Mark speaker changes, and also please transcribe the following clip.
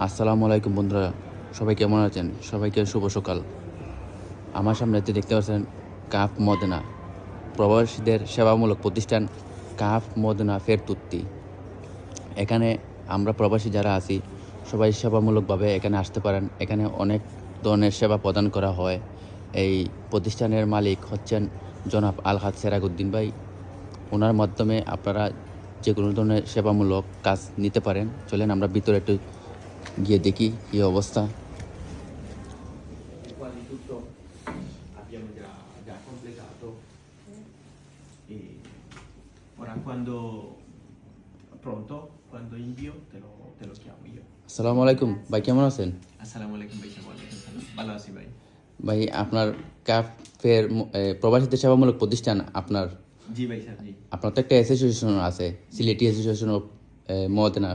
Speaker 1: আসসালামু আলাইকুম বন্ধুরা, সবাই কেমন আছেন? সবাইকে শুভ সকাল। আমার সামনে দেখতে পাচ্ছেন কাফ মদনা প্রবাসীদের সেবামূলক প্রতিষ্ঠান কাফ মদনা ফেরতুত্তি। এখানে আমরা প্রবাসী যারা আছি সবাই সেবামূলকভাবে এখানে আসতে পারেন। এখানে অনেক ধরনের সেবা প্রদান করা হয়। এই প্রতিষ্ঠানের মালিক হচ্ছেন জনাব আলহাজ সেরাগুদ্দিন ভাই। ওনার মাধ্যমে আপনারা যে কোনো ধরনের সেবামূলক কাজ নিতে পারেন। চলেন আমরা ভিতরে একটু গিয়ে দেখি কী অবস্থা।
Speaker 2: Qua di tutto abbiamo già completato e ora quando pronto, quando invio te lo chiamo io.
Speaker 1: আসসালামু আলাইকুম ভাই, কেমন আছেন?
Speaker 2: Assalamu alaikum ভাই, ওয়ালাইকুম সালাম। ভালো আছি ভাই।
Speaker 1: ভাই আপনার কাফের প্রবাসীদের সেবামূলক প্রতিষ্ঠান
Speaker 2: জি ভাই স্যার, জি।
Speaker 1: আপনার তো একটা অ্যাসোসিয়েশন আছে, সিলেটি অ্যাসোসিয়েশন অফ মদনা